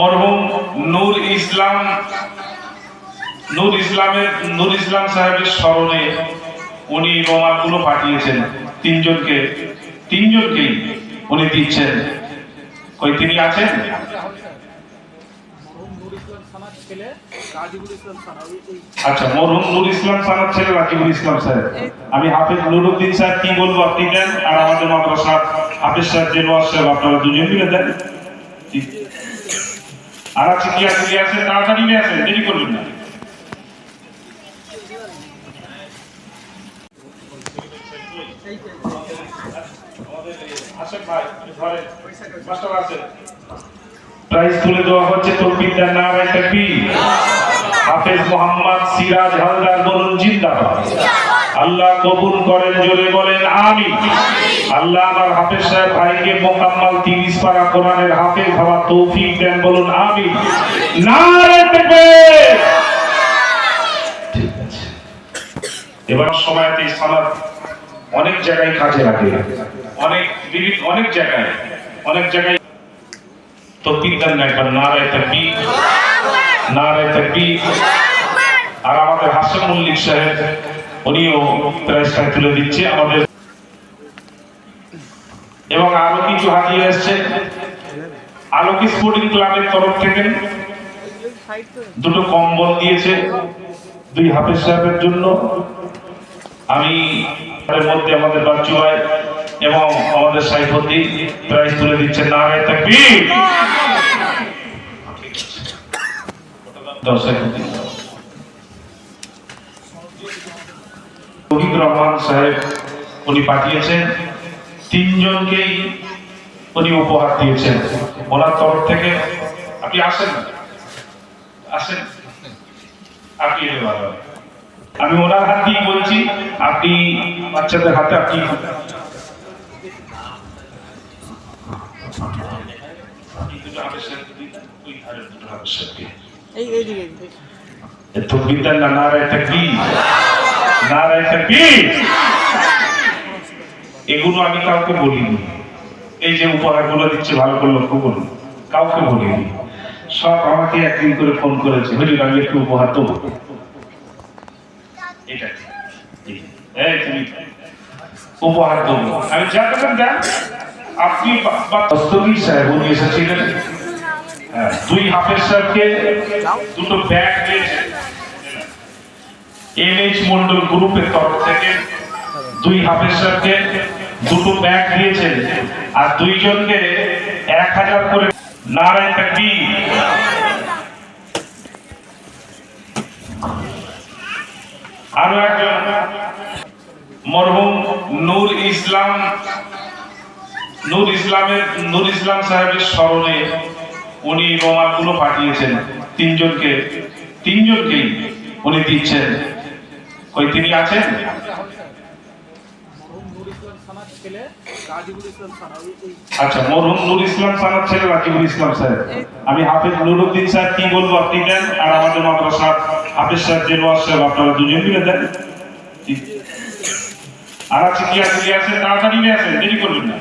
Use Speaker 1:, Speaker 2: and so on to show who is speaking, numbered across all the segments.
Speaker 1: মরহুম নূর ইসলাম সাহেবের স্মরণে উনি রোমালগুলো পাঠিয়েছেন তিনজনকেই উনি দিচ্ছেন। কই তিনি আছেন? আচ্ছা, মরহুম নূর ইসলাম সানার ছেলে রাকিবুল ইসলাম সাহেব। আমি হাফেজ নুরুদ্দিন সাহেব কি বলবো আপনি দেন, আর আমাদের মাদ্রাসা হাফেজ সাহেব জেনোয়ার সাহেব আপনারা দুজন মিলে দেন। আর আছে কি আছে তাড়াতাড়ি নিয়ে আসেন, দেরি করবেন না। প্রাইজ তুলে দেওয়া হচ্ছে তৌফিকদার নারায়ে তাকবীর। হাফেজ মোহাম্মদ সিরাজ হালদার বলুন জিন্দাবাদ। আল্লাহ কবুল করেন, জোরে বলেন আমিন। আল্লাহ আমার হাফেজ সাহেব ভাইকে মোকাম্মল 30 পারা কোরআনের হাফেজ হওয়ার তৌফিক দেন, বলুন আমিন। নারায়ে তাকবীর। ঠিক আছে, এবার সময়তে সালাত অনেক জায়গায় কাজে লাগে, অনেক জায়গায় তৌফিক দেন একবার। নারায়ে তাকবীর, নারায়ে তাকবীর। আর আমাদের হাসান মল্লিক সাহেব উনিও প্রাইজটা তুলে দিচ্ছে আমাদের। এবং আরো কিছু হাজিয়ে আসছে আলোক স্পোর্টিং ক্লাবের তরফ থেকে দুটো কম্বল দিয়েছে 2 হাফেজ সাহেবের জন্য। আমি এর মধ্যে আমাদের বাচ্চু ভাই এবং আমাদের সাইফুদ্দিন প্রাইজ তুলে দিচ্ছে। নারায়ে তাকবীর। তৌহিদ রহমান সাহেব উনি পাঠিয়েছেন, 3 জনকেই উনি উপহার দিয়েছেন ওনার তরফ থেকে। আপনি আসেন আপনি ভালো, আমি ওনার হাত দিয়ে বলছি, আপনি বাচ্চাদের হাতে আপনি এগুলো আমি কাউকে বলিনি। এই যে উপহারগুলো দিচ্ছে ভালো করে লক্ষ্য করুন, কাউকে বলিনি। সব আমাকে একদিন করে ফোন করেছে, হুজুর আমি একটু উপহার দেবো। উপহার দেবো আমি যা দেবেন দেন। আপনি দস্তগীর সাহেব উনি এসেছিলেন, 2 হাফেজ সাহেবকে দুটো ব্যাগ দিয়েছে এমএইচ মন্ডল গ্রুপের তরফ থেকে। 2 হাফেজ সাহেবকে দুটো ব্যাগ দিয়েছেন আর 2 জনকে 1000 করে। নারায়ে তাকবীর। আরো একজন মরহুম নূর ইসলাম সাহেবের স্মরণে উনি রোমালগুলো পাঠিয়েছেন তিনজনকেই উনি দিচ্ছেন। কই তিনি আছেন? আচ্ছা, মরহুম নূর ইসলাম সানার ছেলে রাকিবুল ইসলাম সাহেব। আমি হাফেজ নুরুদ্দিন সাহেব কি বলবো আপনি দেন, আর আমাদের মাদ্রাসা হাফেজ সাহেব জেনোয়ার সাহেব আপনারা দুজন মিলে দেন। আর আছে কি আছে তাড়াতাড়ি নিয়ে আসেন, দেরি করবেন না।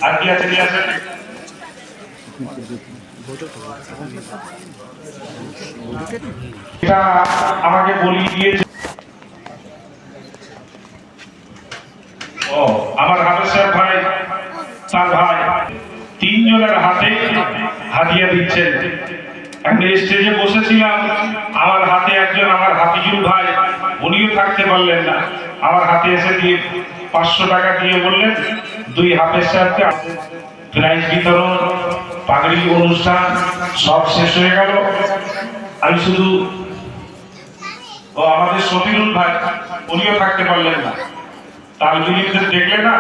Speaker 1: আর কি আছে এটা আমাকে বলিয়ে দিয়েছে। আমার হাফেজ সাহেব ভাই, তার ভাই 3 জনের হাতে হাদিয়া দিচ্ছেন। আমি স্টেজে বসেছিলাম, আমার হাতে একজন আমার হাফিজুল ভাই, উনিও থাকতে পারলেন না, আমার হাতে এসে দিয়ে 500 টাকা দিয়ে বললেন 2 হাফেজ সাহেবকে। প্রাইজ বিতরণ, পাগড়ি অনুষ্ঠান সব শেষ হয়ে গেল। আমি শুধু আমাদের শফিরুল ভাই উনিও থাকতে পারলেন না, তার বিরুদ্ধে দেখলে না।